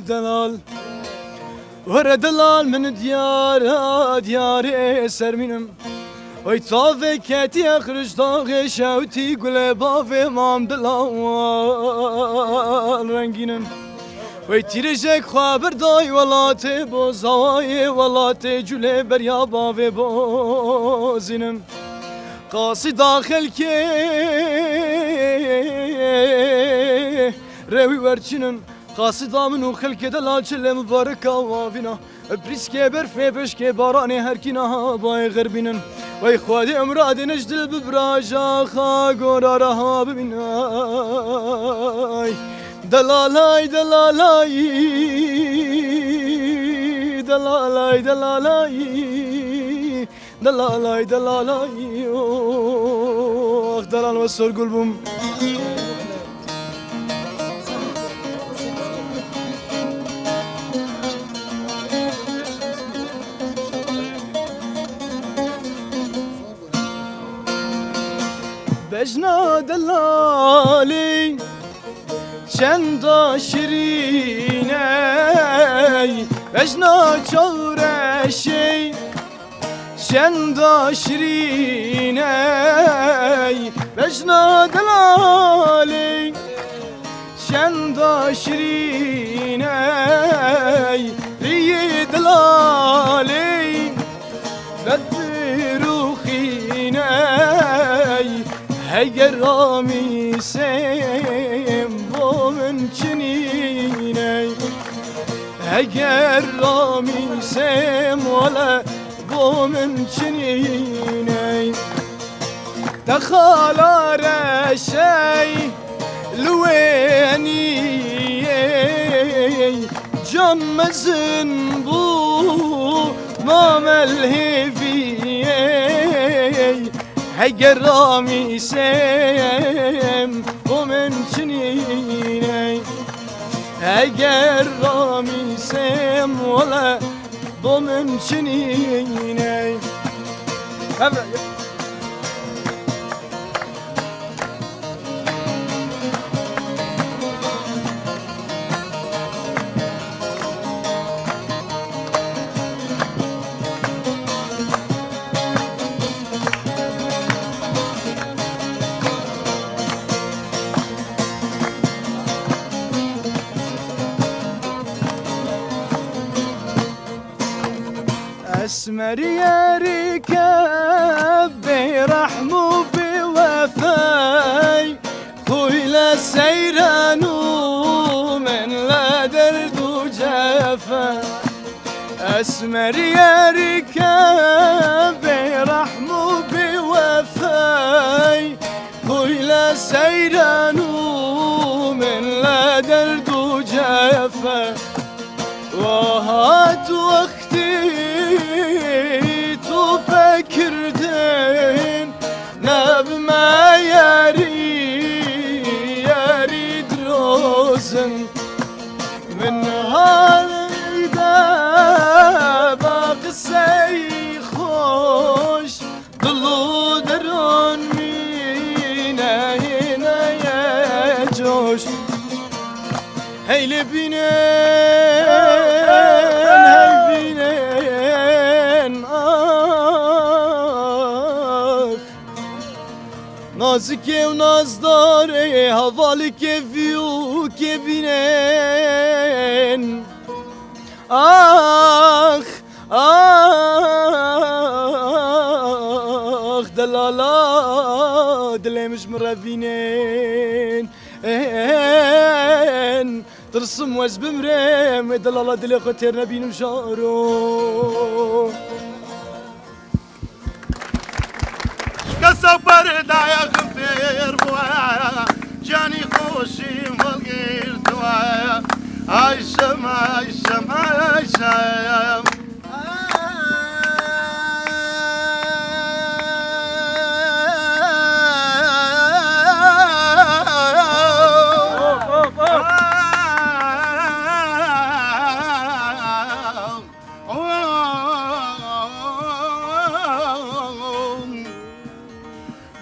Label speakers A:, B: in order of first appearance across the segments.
A: دلال ورا دلال من ديار سرمينم وي طافي كاتي اخرج طاغي شاوتي قول بافي مام دلال رنگينم وي تيرجك خبر داي ولاتي بوزاي ولاتي جولي بريا بافي بوزينم قاصي داخل كي روي ورچنم قاصي دامن وخلك دلال چل مباركة وافينا بريسكي برفي بشكي باراني هركينا باي غربينن وي خوادي امراد نجدل ببراجا خاقورا رها بمناي دلالاي دلالاي دلالاي دلالاي دلالاي دلالاي اخ دلال وسر قلبم بجنا دلالي چند شیرینی بجنا چورشی چند شیرینی بجنا دلالی چند شیرینی ری دلالی بدروخینی هگر رامی سیم با من چنینی هگر رامی سیم ولا با من چنینی دخل رشی لوینی جمزن بو ما ملهفی هگر رامی سیم با من چنینی هگر رامی سیم ولا با من چنینی اسمر ياريك برحمه بوفاي خويل سيرانو من لا درد جفا اسمر ياريك برحمه بوفاي خويل سيرانو من لا درد جفا وهات وقتي تو بكردين ناب ما ياري دروزن من هالدا باقي سيخوش ضلو درون مينا هنا يجوش هاي لبنان نازکه و نازداره حوالی که ویو که بینن آخ آخ دلالا دلمش مرابینن ترسم وز بمرم دلالا دلی خطر نبینم شارو
B: كسبر دايا خبير بوايا جاني خوشي ملقير دوايا عايشم عايشم عايشم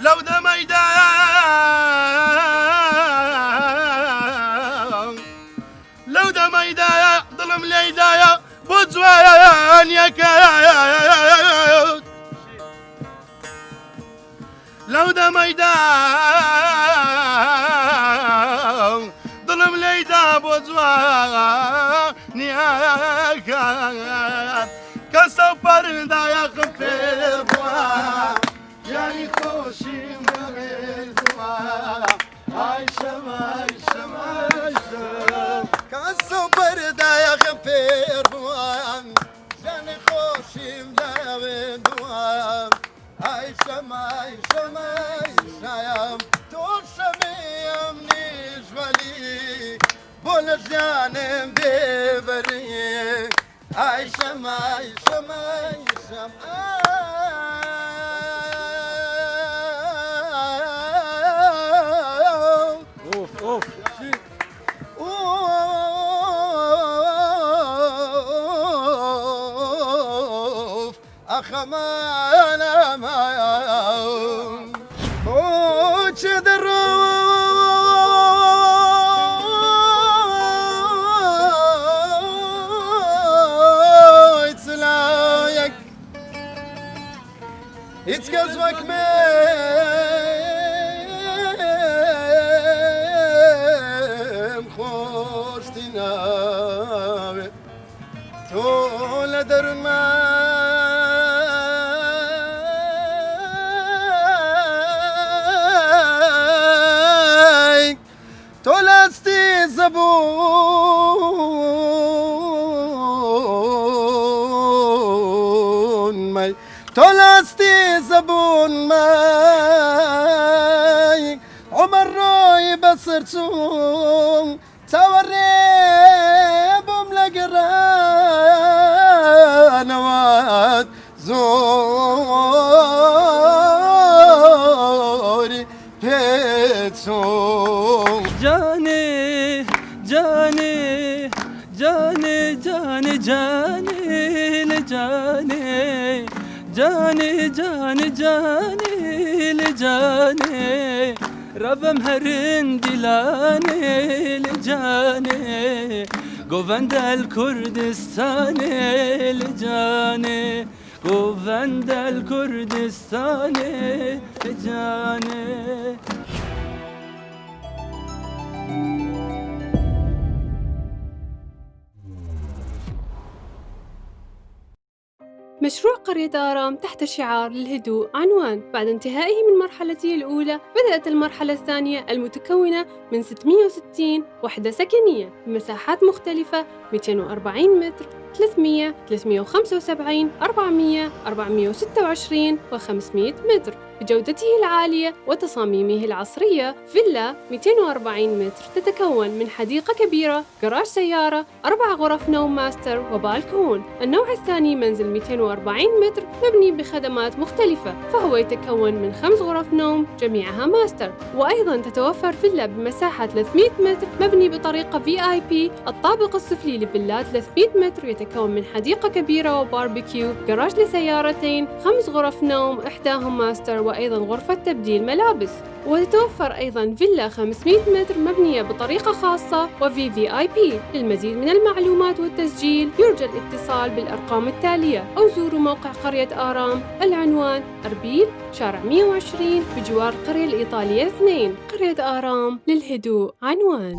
B: لو ده ميدان جوان يكاد لو دا ميدان ظلم ليدا بوزوان يكاد كسو بردا يخفر بوا يعني خوشي مغير دوا عايشة عايشة عايشة كسو بردا يخفر بوا يعني خوشي مغير دوا عايشة عايشة عايشة توشمي منيش ولي بول جانم ببري عايشة عايشة عايشة
A: اوف اوف
B: اوف اخمانا ما It's cause like me خوشتنا طول درماي طول استي زبون ماي طلعتي زبون ماي عمر روي بصرتون توريبهم لقرانوات زوري بيتون
A: جاني جاني جاني جاني جاني لجاني جاني جاني جاني لجاني ربم هرن دلاني لجاني قوفند الكردستاني لجاني قوفند الكردستاني لجاني
C: مشروع قرية آرام تحت شعار الهدوء عنوان. بعد انتهائه من مرحلته الأولى بدأت المرحلة الثانية المتكونة من 660 وحدة سكنية بمساحات مختلفة 240 متر 300 375 400 426 و500 متر بجودته العالية وتصاميمه العصرية. فيلا 240 متر تتكون من حديقة كبيرة، جراج سيارة، 4 غرف نوم ماستر وبالكون. النوع الثاني منزل 240 متر مبني بخدمات مختلفة، فهو يتكون من 5 غرف نوم جميعها ماستر. وأيضا تتوفر فيلا بمساحة 300 متر مبني بطريقة VIP. الطابق السفلي لفيلات 300 متر يتكون من حديقة كبيرة وباربيكيو، جراج لسيارتين، 5 غرف نوم إحداهم ماستر، وأيضا غرفة تبديل ملابس. وتتوفر أيضا فيلا 500 متر مبنية بطريقة خاصة وVVIP. للمزيد من المعلومات والتسجيل يرجى الاتصال بالأرقام التالية أو زوروا موقع قرية آرام. العنوان أربيل شارع 120 بجوار القرية الإيطالية 2. قرية آرام للهدوء عنوان.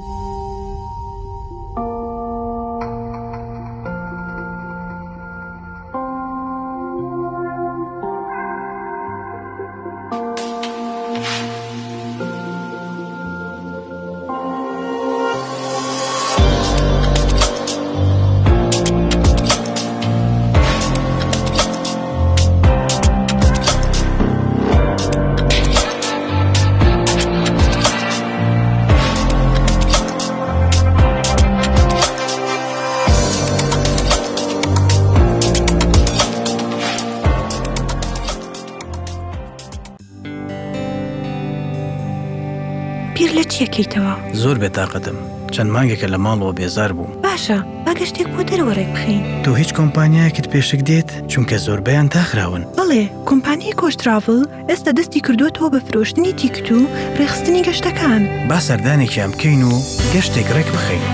D: پیر لە چیەکەیتەوە؟
E: زۆر بێتاقەتم چەند مانگێکە لە ماڵەوە بێزار بووم.
D: باشە با گەشتێک بۆ دەرەوەڕێک بخەین.
E: تو هیچ کۆمپانیایەکت پێشک دێت چونکە زۆربەیان تاخراون.
D: بەڵێ کۆمپانیای کۆشتراڤڵ ئێستا دەستی کردووەتەوە بە فرۆشتنی تیکت و ڕێخستنی گەشتەکان.
E: با سەردانێکیان بکەین و گەشتێک ڕێک بخەین.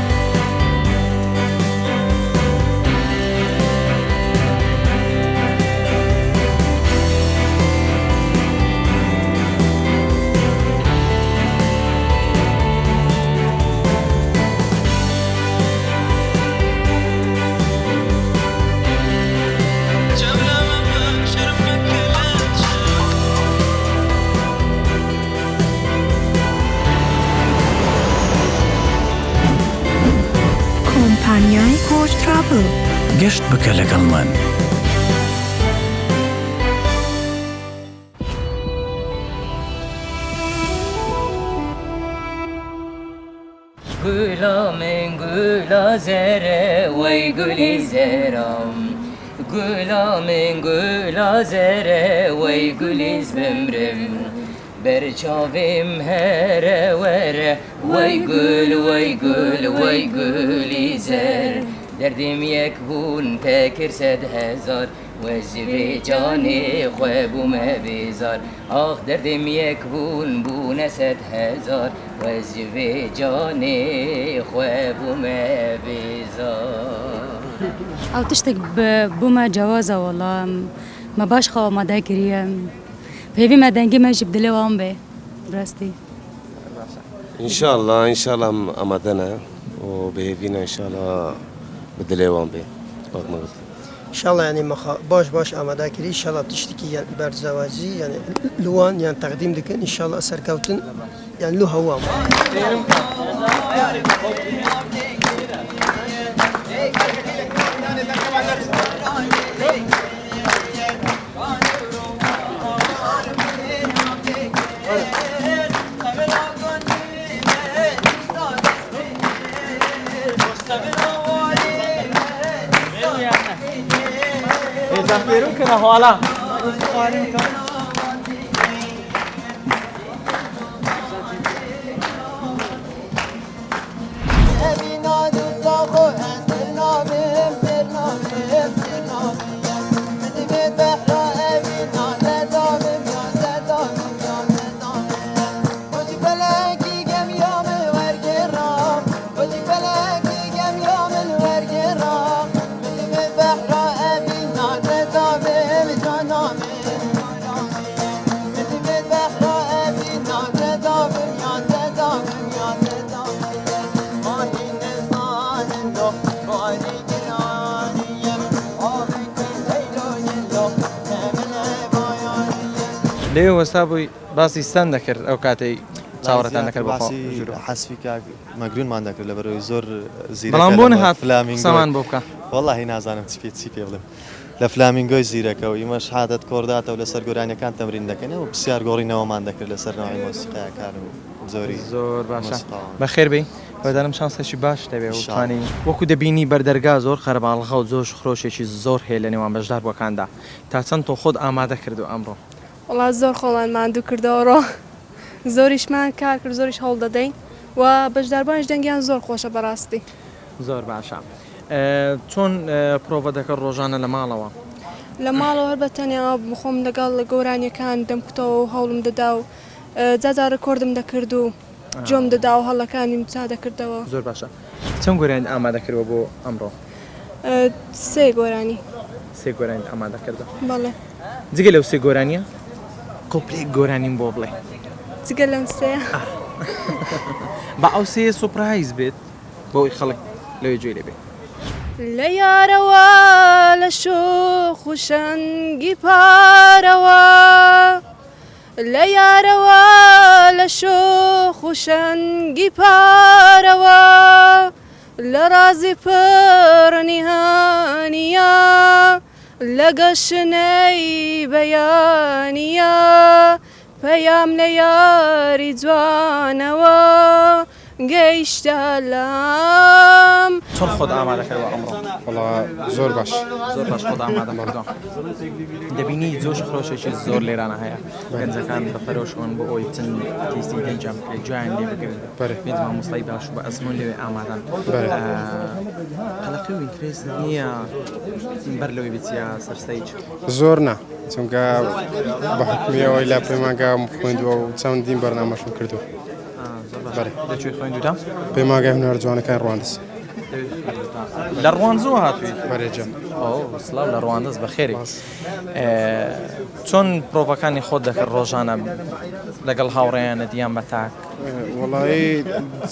D: دنیای کۆچ تراڤڵ.
E: گەشت بکە لەگەڵمان.
F: Gula min gula zere vay guli zeram Gula min gula zere vay guli zmemrem Berçavim here vere vay guli zer Derdim yekbun tekir sed hezar وجبي جاني خواب وما بيزار آخ دردم يكبون بونست هزار وجبي جاني خواب وما بيزار
G: او تشتك بوما جوازة والله ما باش خوا ما داكرية بهيفي ما دنجي ما جب دلي وان بي براستي
H: ان شاء الله امدنا وبهيفينا ان شاء الله بدلي وان بي
I: ان شاء الله يعني باش آماده کردی ان شاء الله تشتكي يعني برزواجي يعني لوان يعني تقديم دكن ان شاء الله سركوتن يعني له هوام
A: زنبیرون کنه حالا
J: لێ وەستا بووی باسی ستان دەکرد ئەو کاتەی چاوەڕێتان دەکرد بە
K: حەسفی مەگرونمان دەکرد لەبەرەوەی زۆر زیرەکە
J: بەڵام بۆ نەهات
K: فلامینگۆ
J: سامان بۆ بکە
K: وەڵاهی نازانم چی پێ بڵێم لە فلامینگۆی زیرەکە و ئیمەش حادەت کۆرداتەوە لەسەر گۆرانیەکان تەمرین دەکەنەوە بسیار گۆڕینەوەمان دەکرد لەسەر ناوی مۆسیقایەکان و
J: زۆر باشە بەخێر بێ بەدارم شانسێکی باش دەبێ و توانی وەکو دەبینی بەردەرگا زۆر خەرباڵغە و زۆر خرۆشێکی زۆر هەیە لە نێوان بەشداربووەکاندا تا چەند تۆ خۆت ئامادە کردو ئەمڕۆ
C: وڵات زۆر خۆڵان ماندوو کردەوەڕۆ زۆریشمان کار کرد زۆریش هەوڵ دەدەین و بەشداربوونیش دەنگیان زۆر خۆشە بەڕاستی
J: زۆر باشە چۆن پرۆڤە دەکەن ڕۆژانە لە ماڵەوە
C: لە ماڵەوە هەر بەتەنیا بخۆم لەگەڵ گۆرانیەکان دەمکوتەوە و هەوڵم دەدا و جاجار ڕکۆردم دەکرد و جۆم دەدا و هەڵەکانی چا دەکردەوە
J: زۆر باشە چەند گۆرانی ئامادەکردەوە بۆ ئەمڕۆ
C: سێ گۆرانی
J: سێ گۆرانی ئامادەکردە
C: بەڵێ
J: جگە لەو سێ گۆرانیە کۆپلێک گۆرانیم بۆ بڵێ
C: جگە لەم سێ
J: بە ئەو سێ سوپرایز بێت بۆی خەڵک لەوێ گوێ لێ بێت
C: لە یارەوە لە شۆخ و شەنگی پارەوە لە یارەوە لە شۆخ و شەنگی پارەوە لە ڕازی پڕنیهانیە لە گەشنەی بەیانیە پەیام لە یاری جوانەوە گەیشتە لام
J: چۆن خۆت ئامادەکردەوە ئەمڕۆ
K: زۆر باش
J: خۆت ئامادەکردەوە دەبینی جۆش خرۆشێکی زۆر لێرانە هەیە گەنجەکان بەفەرۆشەوەن بۆ ئەوی چەند تیستی دەنجام بکرێت جویان لێ بگرن بێت مامۆستای باش و بە ئەزمون لەوێ ئامادەن قەلەقی و ئینترێست نییە بەر لەوەی بچیە سەرستەیج
K: زۆر نا چونکە بە حکمیەوەی لا پەیمانگام خوێندووە و چەندین بەرنامەشم کردو
J: دەچێت خوێندودا
K: پەیمانگای هونەر جوانەکان ڕواندز
J: لە ڕوانزەوە هاتووی
K: بەرێجە
J: سڵاو لە ڕواندز بەخێری چۆن پرۆڤەکانی خۆت دەکرد ڕۆژانە لەگەڵ هاوڕێیانە دییان بە تاک
K: وڵایی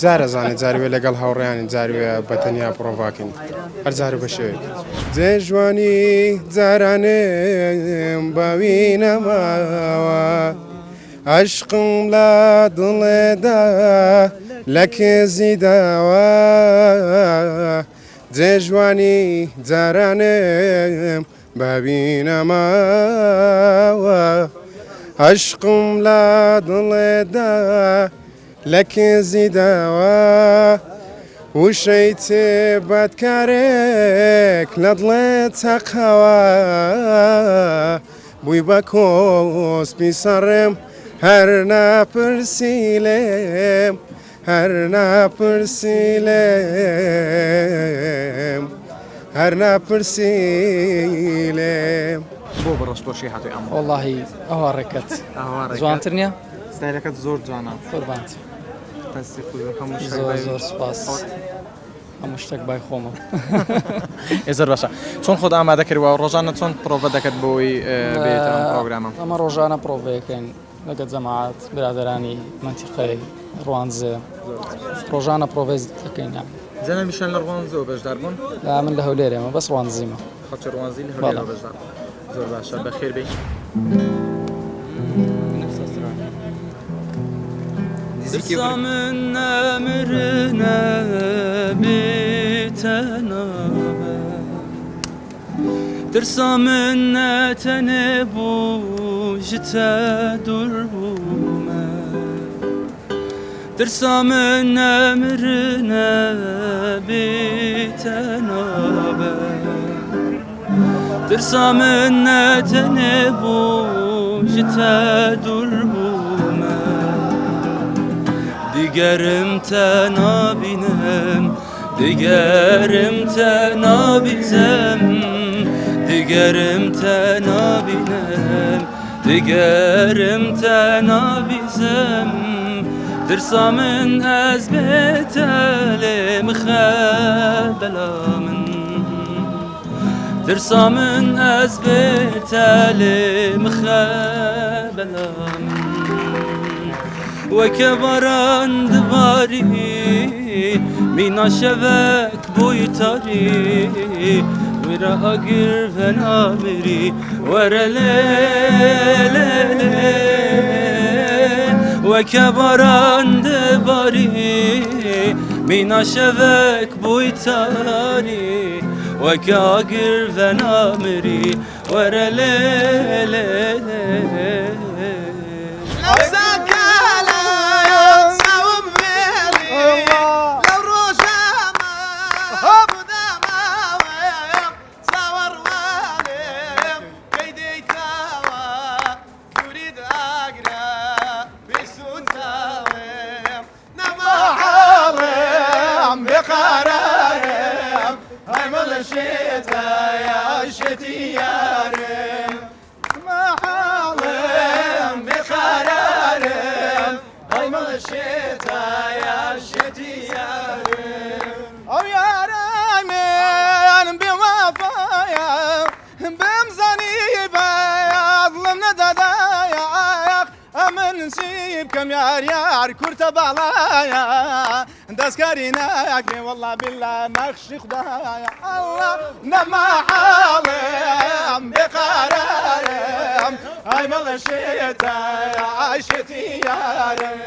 K: جارە زانێت جاروێ لەگەڵ هاوڕێیانی جاروێ بە تەنیا پرۆڤاکەین هەر جارە بە شێوێک جێ جوانی جارانێم باوی نەماوە عشقم لە دڵێدا لە کێزی داوە
B: جێژوانی جارانم بابینەماوە عشقم لە دڵێدا لە کێزی داوە وشەی تێ بەدکارێک لە دڵێت تەقەوە بووی بە کۆسپی سەڕێم هەر ناپرسی لێم هەر ناپرسی لێم هەر ناپرسی لێم
J: بۆ بڕۆژ بۆشی هاتووی ئەمڕۆ
A: واللهی ئەوە ڕێکەت جوانتر نییە؟
J: ستایلەکەت زۆر جوانە
A: قوربانت زۆر سپاس هەموو شتێک بای خۆمە
J: ئێزر باشە چۆن خۆت ئامادە کردووە ڕۆژانە چۆن پرۆڤە دەکەت بۆی بێتەوە پرۆگرامە
A: ئەمە ڕۆژانە پرۆڤەکەین لەگەڵ جەماعەت برادەرانی منتیقەی ڕوانزە ڕۆژانە پرۆڤێز دەکەین
J: جەنە میشان لە ڕوانزەوە بەشدار بوون؟
A: من لە هەولێرێمە بەس ڕوانزیمە
J: خەڵکی ڕوانزی لە هەولێرەوە بەشدار زۆر باشە بەخێر بێ
A: Dirsamın emrine bitenabe Dirsamın netene bu jite durbume Dirsamın emrine bitenabe Dirsamın netene bu jite durbume Digerim tenabinem, digerim tenabizem Digerim tenabinem, digerim tenabizem Dirsamın ez betelim xebelamın Dirsamın ez betelim xebelamın وكبران دباري مينا شبك بويتاري ورا أقر فنامري ورا ليلي وكبران دباري مينا شبك بويتاري وكاقر فنامري ورا ليلي
B: كم يار يار كرت بالايا دسكري ناكني والله بالله مخشي خدايا الله نما حالم بقرارم هاي ملشيتا عايشتي يارم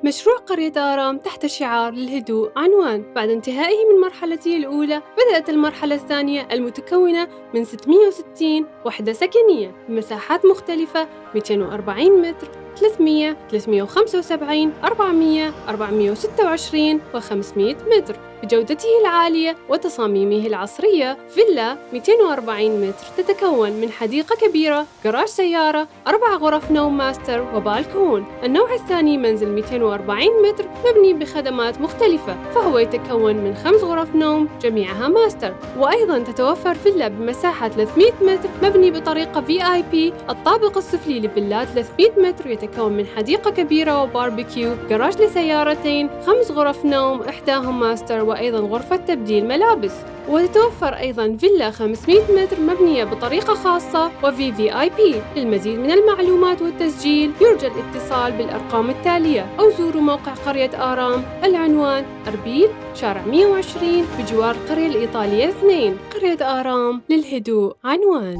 C: مشروع قرية آرام تحت شعار للهدوء عنوان. بعد انتهائه من مرحلته الأولى بدأت المرحلة الثانية المتكونة من 660 وحدة سكنية بمساحات مختلفة 240 متر 300 375 400 426 و500 متر بجودته العالية وتصاميمه العصرية. فيلا 240 متر تتكون من حديقة كبيرة، جراج سيارة، 4 غرف نوم ماستر وبالكون. النوع الثاني منزل 240 متر مبني بخدمات مختلفة، فهو يتكون من 5 غرف نوم جميعها ماستر. وأيضا تتوفر فيلا بمساحة 300 متر مبني بطريقة VIP. الطابق السفلي لفيلات 300 متر يتكون من حديقة كبيرة وباربيكيو، جراج لسيارتين، 5 غرف نوم إحداهم ماستر، وأيضا غرفة تبديل ملابس. وتتوفر أيضا فيلا 500 متر مبنية بطريقة خاصة وVVIP. للمزيد من المعلومات والتسجيل يرجى الاتصال بالأرقام التالية أو زوروا موقع قرية آرام. العنوان أربيل شارع 120 بجوار القرية الإيطالية 2. قرية آرام للهدوء عنوان.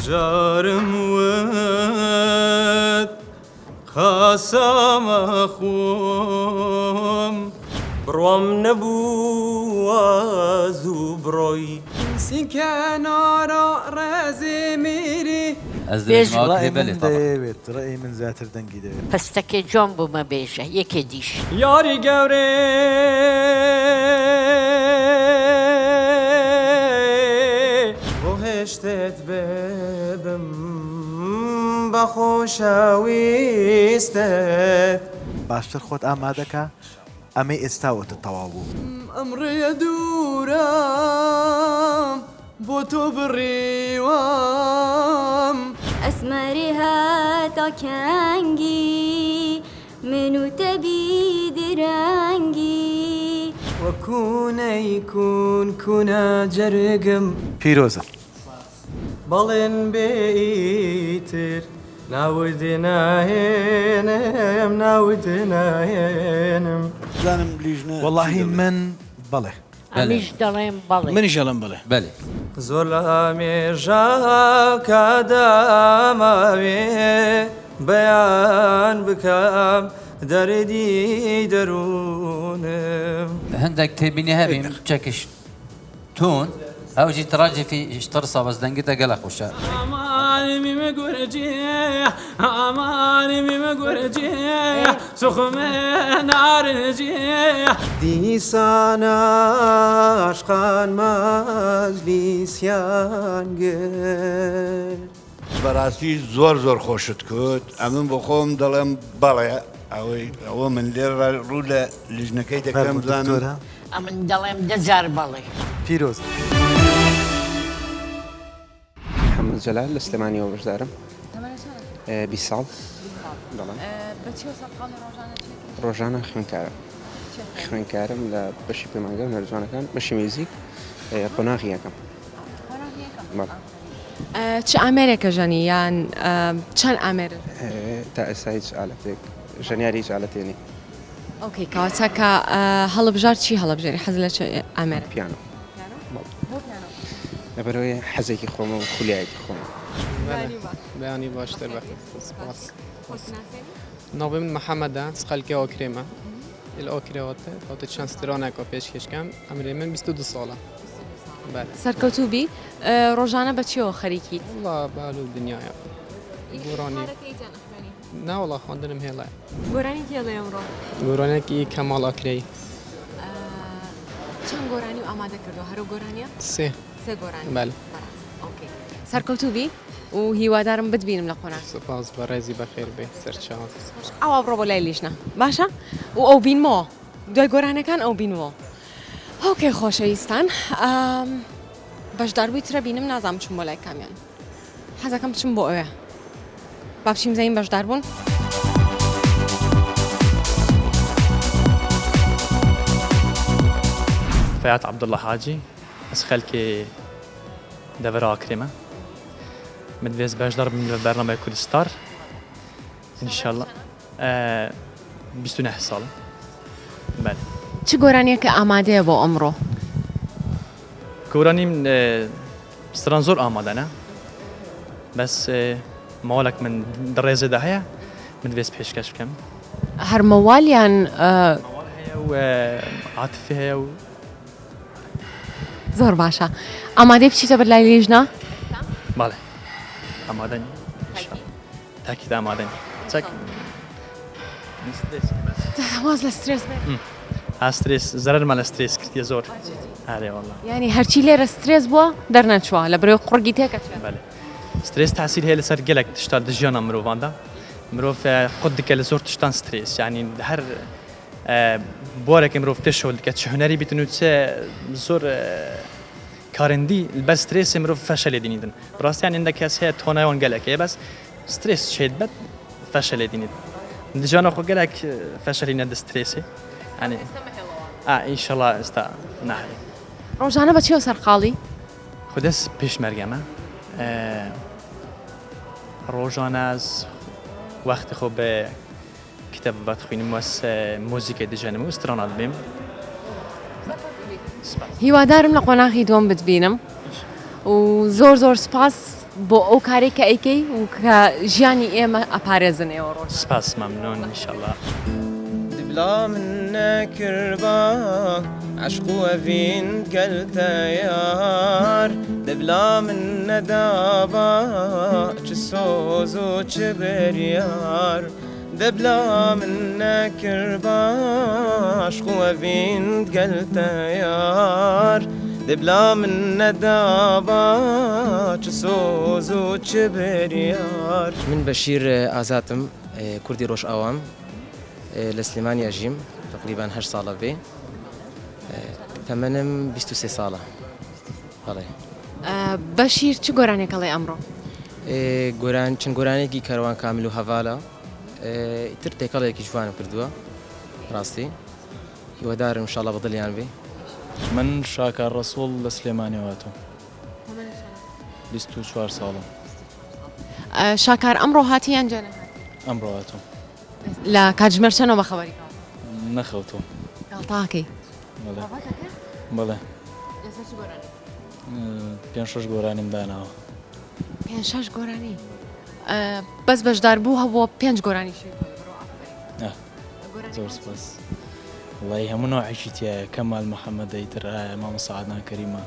A: جارم ود قاسم أخوم بروم نبو زوبروي سكانارا رازي ميري
E: رأي من ديفيد رأي من زاتر دنقي ديفيد
L: پستەکێ جۆم بوومە بێژە یەکێ دیش
A: ياري قوري بهشتت ببم بخوشاويستت
E: باشتر خۆت ئامادەکە ئەمەی ئێستاوەتە تەواو بوو
A: ئەمڕێ دوورم بۆ تۆ بڕێوام
M: ئەسمەری هاتە کەنگی من و تەبی درەنگی
A: وەکوونەی کونە جەرگم
E: پیرۆزە
A: بەڵێن بێئیتر ناوت ناهێنم ناوت ناهێنم
E: زانم لیژنە وەڵاهی من بەڵێ
L: ئەمیش دەڵێم بەڵێ
E: منیش ئەڵێم بڵێ
F: بله
A: زۆر لە ئامێژە کاداماوێ بەیان بکەم دەردی دەروونم
F: هەندێک تێبینی هەبین چەکش تون ئەوجی تراجی في اشتر صابز دەنگتە گەلە خۆشە
A: ئامانی میمە گورەجێ ئامانی میمە گورەجێ سوخمە نارنجێ دیسانە عشقان مەجلیسیان گرت
N: بەڕاستی زۆر خۆشت کرد ئەمن بۆ خۆم دەڵێم بەڵێ ئەوە من لێرە ڕوو لە لیژنەکەی دەکەم بزانم
L: ئەمن دەڵێم دەجار بەڵێ
E: پیرۆز
O: محمد جلال لە سلێمانیەوە بەشدارم 20 ساڵ ڕۆژانە خوێنکارم لە بەشی پەیمانگە و نەرجوانەکان بەشی میوزیک قۆناغی یەکەم
P: چ ئامێرێکە ژەنی یان چەند ئامێر
O: تا ئێستا هیچ ئالەتێک ژەنیاری هیچ ئالەتێنی
P: ئۆکەی کەواتەکە هەڵبژار چی هەڵبژێری حەز لە چ ئامێر
O: پیانۆ لەبەرەوەی حەزێکی خۆمە و خولیایەکی خۆمە
J: بەیانی باشتر بە سپاس ناوی من محەممەدە سقەلکە ئۆکرێمە ئۆکرێوەتە ئەوتە چەند سترۆنێکۆ پێشکەشکەم ئەمرێ من 22 ساڵە
P: سەرکەوتوبی ڕۆژانە بەچیەوە خەریکی
J: باال و دنیاە گۆڕانی ناوەڵا خوێندنم هێڵە
P: گۆرانی کێڵێ ئەمڕۆ
J: گۆرانێکی کەماڵ ئەکرەی
P: چەند گۆرانی و ئامادە کردو هەرو گۆرانیە
J: سێ
P: گۆرانی
J: سەرکەوتوبی
P: و هیوادارم بتبینم لە قۆناغ
J: سپاس بە ڕێزی بەخێر بێ سەرچاو
P: ئەوە بڕۆ بۆ لای لیژنە باشە و ئەو بینمەوە دوای گۆرانەکان ئەو بینەوە ئۆکەی خۆشەویستان بەشداربووی ترە بینم نازانم چم بۆ لای کامیان حەزەکەم بچم بۆ ئەوێ با بچیم زەین بەشدار بوون
Q: فەیات عەبدوڵڵا حاجی ئەس خەلکی دەڤەرەوە کرێمە مدوێز بەشدار بم لە بەرنامەی کوردستان ئینشاءڵڵا 29 ساڵم بەڵێ
P: چ گۆرانیەکە ئامادەیە بۆ ئەمڕۆ
Q: گۆرانی من ستران زۆر ئامادەنە بەس ماوەڵێک من ڕێزێدا هەیە مدوێز پێشکەش بکەم
P: هەر مەوالیان
Q: هەیە و عاتفی هەیە و
P: زۆر باشە ئامادەی بچیتە بەر لای لیژنە
Q: بەڵێ ئامادەنی تاکید ئامادەنی چەک
P: واز لە سترێس
Q: ئاسترێس زەرمە لە سترێس کردیە زۆر هەرێ وەڵڵا
P: ینی هەرچی لێرە سترێس بووە دەرنەچووە لە بەرەوەی قوڕگی تێکەچێت
Q: بەڵێ سترێس تاسیر هەیە لەسەر گەلێک تشتا دژیانە مرۆڤاندا مرۆڤ قوت دکە لە زۆر تشتان سترێس ینی هەر بۆرەێکی مرۆڤ تشۆل کە چ هوەری بیتنوچێ زۆر کارندی بەس سترێسی مرۆڤ فەشە لێ دینیدن ڕاستیان هێندە کەس هەیە تۆنایۆن گەلەکەی بەس سترێس شێت بەت فەشە لێ دینیت دژانە خۆ گەلێک فەشەلی نەدە سترێسی ئەنێ ئینشەڵا ئێستا ناهێ
P: ڕۆژانە بە چیەوە سەرقاڵی؟
Q: خودەس پێشمەرگەمە ڕۆژانە وەختی خۆ بە کتاب بەتخوینم وەس مۆزیکای دژێنم و سترۆنات بێم
P: هیوادارم لە قۆناغی دووەم بتبینم و زۆر زۆر سپاس بۆ ئەو کارێک کە ئەیکەی و کە ژیانی ئێمە ئەپارێزن ئێوە ڕۆژ
Q: سپاس مەمنون ئینشەڵا
R: دبلا من كربا عشق وفين قلت يار دبلا من ندابا تشسوز وتشبر يار دبلا من كربا عشق وفين قلت يار دبلا من ندابا تشسوز وتشبر يار
S: من بشير آزاتم كردي روش أوام لسليمان ياجيم تقريبا 8 ساڵە بێ تەمەنم 23 ساڵە بەڵێ
P: بەشیر چ گۆرانێکەڵێ ئەمڕۆ؟
S: چەند گۆرانێکی کەروان کامل و هەڤالە ئیتر تێکەڵێکی جوانم کردووە ڕاستی هیوادارم ئینشاڵڵا بەدڵیان بێ
T: من شاکار ڕەسوڵ لە سلێمانیەوەتەوە 24 ساڵم
P: شاکار ئەمڕۆ هاتیان جەنە
T: ئەمڕۆ هاتووم
P: لە کاتژمێر چەنەوە بەخەبەری
T: نەخەوتوم
P: گاڵتاکەی
T: بەڵێ 5-6 گۆرانیم داناوە
P: 5-6 گۆرانی بەس بەشدار بوو هەبووە 5 گۆرانیشی
T: زۆر سپاس وڵی هەموو نوعێکی تایە کەمال محەممەدەی تر مامۆستا عادنان کەریمە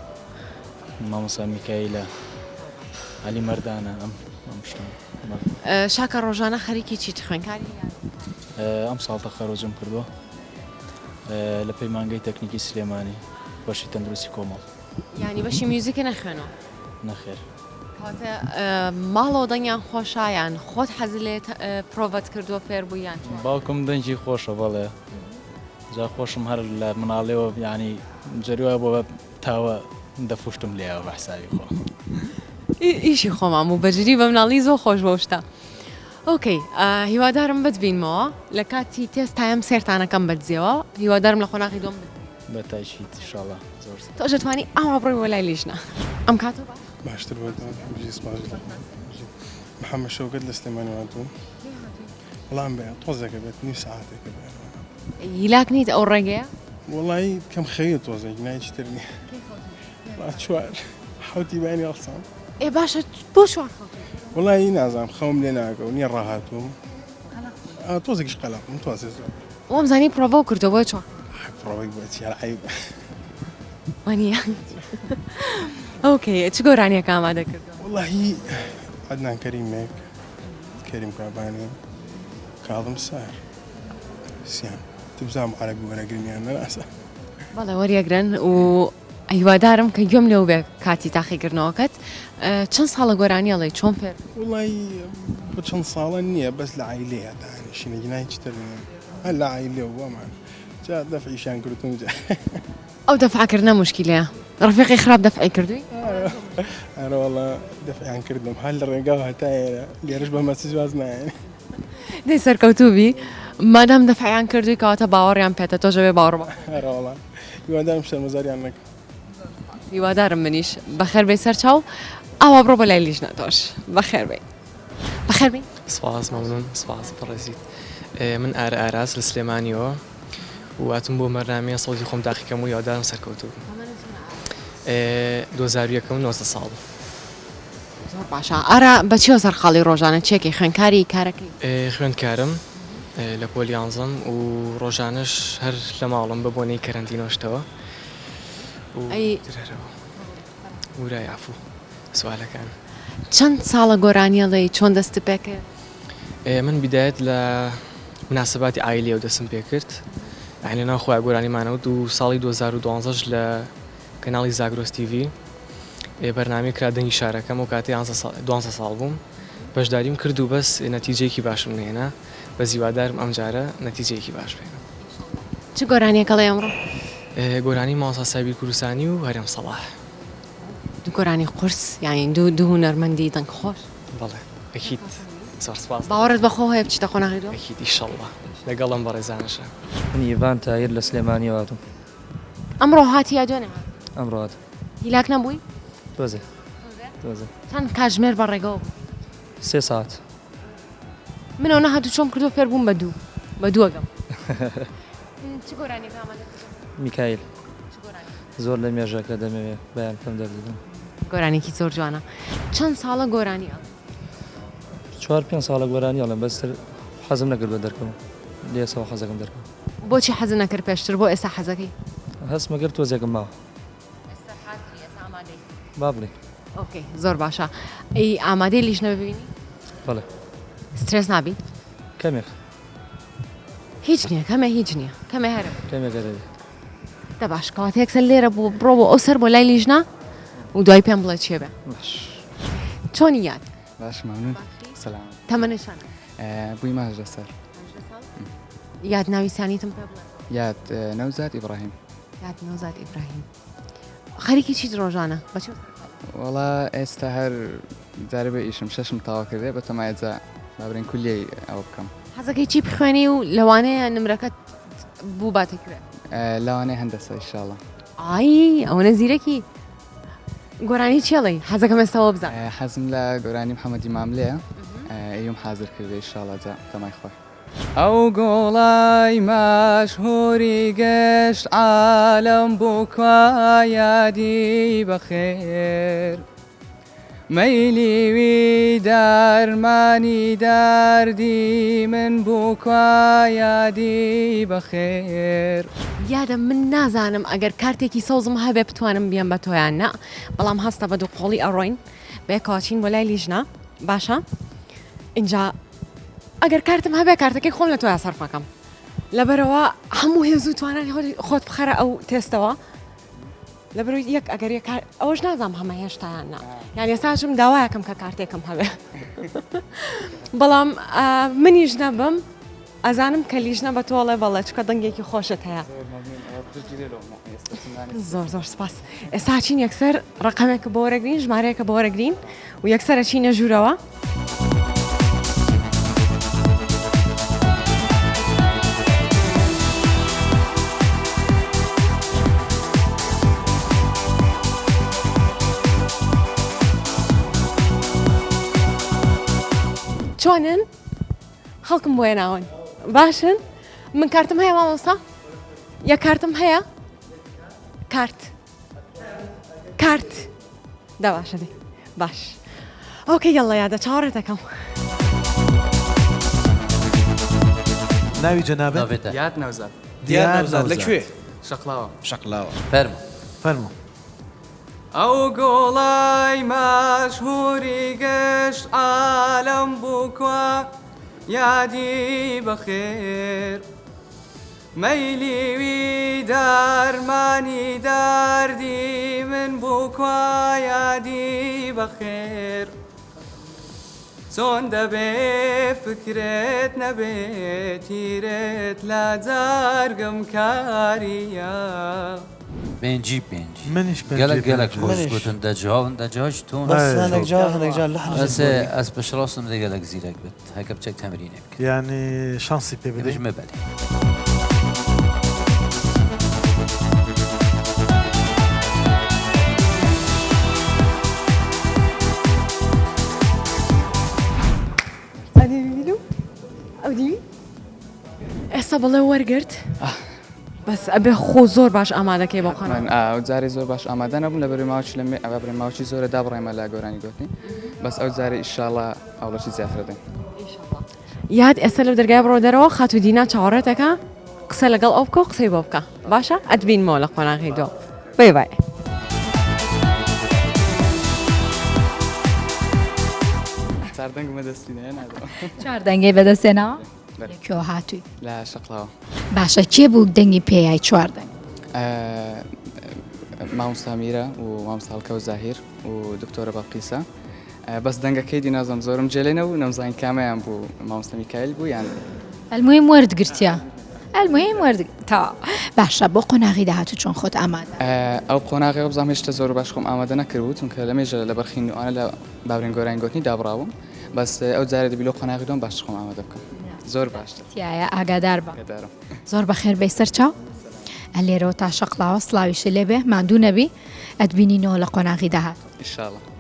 T: مامۆستا میکایلە عەلی مەردانە ئەم
P: شاکە ڕۆژانە خەریکی چیت خوێندکاری
T: ئەم ساڵ تەخەرۆجم کردووە لە پەیمانگەی تەکنیکی سلێمانی بەشی تەندروستی کۆمەڵ
P: یعنی بەشی میوزیکە نەخوێنەوە
T: نەخێر
P: کاتە ماڵەوە دەنگیان خۆشایان خۆت حەزی لێ پرۆڤەت کردووە فێر بوویان
T: باوکم دەنگی خۆشە بەڵێ جا خۆشم هەر لە مناڵێەوە ینی جەریوە بۆ تاوە دەفوشتم لێەوە بە حساوی خۆ
P: ئیشی خۆمام و بەجری بە مناڵی زۆر خۆش بۆ شتا ئۆکەی هیوادارم بتبینمەوە لە کاتی تێستایم سێرتانەکەم بەدزیەوە هیوادارم لە خۆناغی دۆم
T: بە تایشیت شڵە زۆر
P: تۆ دەتوانی ئەوە بڕۆی وەلای لیژنە ئەم کاتۆ
U: باشتر محەممەد شەوکەت لە سلێمانیواتوو وەڵام بێ تۆزێکە بێت نی ساعتێکە بێ
P: هیلاک نیت ئەو ڕێگەیە
U: وڵی کەم خەوی تۆزێک نایچ تر نیە چوار حوتی بانی ئەڵسان
P: ئێ باشە بۆ چوار
U: وڵی نازانم خەوم لێ ناکە و نییە ڕاهاتوم تۆزێکیش قەلاقم تۆزێ زۆر
P: وەم زانی پرۆڤە کردەوە بۆ چوار
U: پرۆڤێک بۆ چیار عیب
P: وانە ئۆکەی چ گۆرانیەکە ئامادە کردەوە
U: وڵی عەدنان کەریمێک کەریم کابانی کاڵم سار سیان تبزام عەرەب وەرەگرنیان نەناسە
P: بەڵێ وەریەگرن و هیوادارم کە گوێم لێو بێ کاتی تاقیکردنەوەکەت چەند ساڵە گۆرانی ئەڵێ چۆن فێر
U: وڵی بۆ چەند ساڵە نییە بەس لە عیلەیە دانیشینە نایچتر هەر لە عیلێ و بۆمان جا دەفعیشان کردوم جا
P: ئەو دەفعکردنە مشکلەیە ڕفیقی خراپ دەفعی کردووی؟
U: ئەرەوەڵە دەفعیان کردم هەر لە ڕێگاوە هەتایە لێرش بە مەسیج واز نایە
P: دەی سەرکەوتوبی مادام دەفعیان کردووی کەواتە باوەڕیان پێێتە تۆ ژەوێ باوەڕبە
U: هەرەوەڵە هیوادارم شەرمەزاریان نەکە
P: هیوادارم منیش بەخێر بێ سەر چاو ئاوا بڕۆ بە لای لیژنە تۆش بەخێر بێ بەخێر بێ
V: سپاس مەمنون سپاس بەڕێزیت من ئارە ئاراس لە سلێمانیەوە واتم بۆ مەرنامەیە سەڵی خۆم داقیکەم و یادارم سەرکەوتوو 2001 ساڵ
P: زۆر باشە ئارە بەچیەوە سەرخاڵی ڕۆژانە چێکی خوێندکاری کارەکەی
V: خوێندکارم لە پۆلیانزم و ڕۆژانش هەر لە ماڵم بە بۆنەی کەرەنتینۆشتەوە ورای عفو سوالەکان
P: چەند ساڵە گۆرانیەڵێ چۆن دەست پێکرد؟
V: من بیدایەت لە مناسباتی عایلێ و دەستم پێ کرد عینە ناوخۆی گۆرانیمانەوە و ساڵی 2012 لە کەناڵی زاگرۆس تیڤی بەرنامەی کرا دەنگی شارەکەم و کاتی 12 ساڵ بووم بەشداریم کرد و بەس نەتیجەیەکی باشم نێنا بە زیوادارم ئەم جارە نەتیجەیەکی باش بێنم
P: چ گۆرانیەکەڵێ ئەمڕۆ
V: گۆرانی ماوەسا سابیر کوردستانی و هەرێم سەڵاح
P: دوو گۆرانی قورس یانی دوو هونەرمەندی دەنگ خۆش
V: بەڵێ ئەکید زۆر سپاس
P: باوەڕت بەخۆ هەیە بچیتە قۆناغیدەوە
V: ئەکید ئیشەڵڵا لەگەڵم بەڕێزانەشە
D: نیڤان تایر لە سلێمانی هاتووم
P: ئەمڕۆ هاتی یا دوێنێ
D: ئەمڕۆ هات
P: هیلاک نەبووی
D: تۆزێ
P: چەند کاتژمێر بەڕێگەوە بوو
D: 3 ساعت
P: منەوە نەهاتوو چۆم کردو فێر بووم بە دووەگەم چ گۆرانی
D: میکایل زۆر لە مێژەکە دەمەوێت بەیان پێم دەردەدەم
P: گۆرانێکی زۆر جوانە چەند ساڵە گۆرانیە
D: 4-5 ساڵە گۆرانی هەڵم بەستر حەزم نەکرد بە دەرکەم لێسەوە حەزەکەم دەرکەم
P: بۆچی حەز نەکرد پێشتر بۆ ئێستا حەزەکەی
D: هەست مەگەر تۆزێکم ماوە با بڵێ
P: ئۆکەی زۆر باشە ئەی ئامادەی لیژنە ببینی
D: بەڵێ
P: سترێس نابی
D: کەمێک
P: هیچ نییە کەمە هیچ نییە کەمێ هەرە
D: کەمێکەرەوێ
P: دە باش کەواتەیەکسەر لێرە بۆ بڕۆ بۆ ئەو سەر بۆ لای لیژنە و دوای پێم بڵێ چێ بێ چۆنی یاد
G: باش ممنون سلام
P: تەمەنشانە
G: بووی ماژە سەر
P: یاد ناویسانیتم پێ بڵێ
G: یاد نەوزاد ئیبراهیم
P: یاد نەوزاد ئیبراهیم خەریکی چیت ڕۆژانە بەچ
G: وەڵا ئێستا هەر جارە بە ئیشم شەشم تاوا کردێ بە تەمایەجا بابرین کولیەی ئەوە بکەم
P: حەزەکەی چی بخوێنی و لەوانەیە نمرەکەت بوو باتەکوێت
G: لەوانەیە هەندەسە ئیشاڵڵا
P: ئای ئەوەنە زیرەکی گۆرانی چێڵی حەزەکەم ئێستاەوە بزان
G: حەزم لە گۆرانی محەممەدی ماملەیە ئەوم حاضر کردێ ئیشاڵڵا جا تەمای خۆی ئەو گۆڵای مەشهوری گەشت عالەم بوو کوا یادی بەخێر مەیلیوی دەرمانی دەردی من بوو کوا یادی بەخێر
P: یادە من نازانم ئەگەر کارتێکی سەوزم هەبێ بتوانم بیان بە تۆیان نە بەڵام هەستە بە دوو قۆڵی ئەڕۆین بێکاچین بۆ لای لیژنە باشە اینجا ئەگەر کارتم هەبێ کارتەکەی خۆم لە تۆیان سەرفەکەم لەبەرەوە هەموو هێزوو توانانی خۆت بخەرە ئەو تێستەوە لەبەر یەک ئەگەر ئەوەش نازام هەمە هێشتایان نا یان ێستاچم داوایەکەم کە کارتێکم هەبێ بەڵام منیش نەبم ئەزانم کە لیژنە بە تۆڵێ بەڵێ چکە دەنگێکی خۆشت هەیە زۆر زۆر سپاس ئێستا چین یەکسەر ڕقەمێکە بۆ وەرەگرین ژمارەیەکە بۆ وەرەگرین و یەکسەرە چینە ژوورەوە چۆنن خەڵکم بۆیە ناون باشن من کارتم هەیە مامۆستا یەک کارتم هەیە کارت دا باشە دێ باش ئۆکەی یەڵڵا یادە چاوەڕێتەکەم
W: ناوی جەنابێت
G: یاد نەوزاد
W: دیار نەوزاد
G: لەکوێ شەقلاوە
W: فەرمو
G: ئەو گۆڵای مەشهوری گەشت عالەم بوو کوا یادی بەخێر مەیلیوی دەرمانی دەردی من بوو کوا یادی بەخێر چۆن دەبێ فکرێت نەبێت تیرێت لە جارگەم کاریە
F: بێنجی
W: منیش
F: gelek hoş gotun da tun. Ez beşrasım da gelek zirek bit. Heke bçek temrin ek.
W: Yani şansı pê bidê.
F: Bijme belê.
P: ئەو دیوی ئێستا بڵێ وەرگرت بەس ئەبێ خۆ زۆر باش ئامادەکەی بۆ
G: من ئەو جارێ زۆر باش ئامادە نەبووم لە بەروی ماوەچ لە بەروی ماوەچی زۆرە دابڕێمە لە گۆرانی گوتنی بەس ئەو جارێ ئیشاڵڵا ئەوڵەشی زیاترە دێن
P: یاد ئێستا لەو دەرگای بڕۆ دەرەوە خات و دینا چاوەڕێتەکە قسە لەگەڵ ئەو بکە و قسەی بۆ بکە باشە ئەتبینمەوە لە قۆناغیدەوە بێ بای
G: چاردەنگ مەدەستینەیە نادەوە
X: چاردەنگی بەدەستێنەوە لەکوێوە هاتووی
G: لە شەقلاوە
X: باشە کێ بوو دەنگی پێیای چواردەنگ
G: مامۆستا میرە و مامۆستا هەڵکەوت زاهیر و دکتۆرە بەڵقیسە بەس دەنگەکەی دی نازەم زۆرم جێلێنەوە و نەمزان کامەیان بوو مامۆستا میکایل بوو یان
X: المهم وەردگرتیا المهم ورد تا باشە بۆ قۆناغی داهاتوو چۆن خۆت ئامادە
G: ئەو قۆناغی بزانام هێشتا زۆر باش خۆم ئامادە نەکردبوو چونکە لە مێژە لە بەرخینوانە لە باورین گۆرانی گوتنی دابڕاوم بەس ئەو جارێ دەبی لە قۆناغی دۆم باش خۆم ئامادە بکەم زۆر باشتر
X: تایە ئاگادار بە زۆر بەخێر بەی سەر چاو لێرەوە تا شەقڵاوە سڵاویشە لێبێ ماندوو نەبی ئەتبینینەوە لە قۆناغی داهات
G: ئینشاڵڵە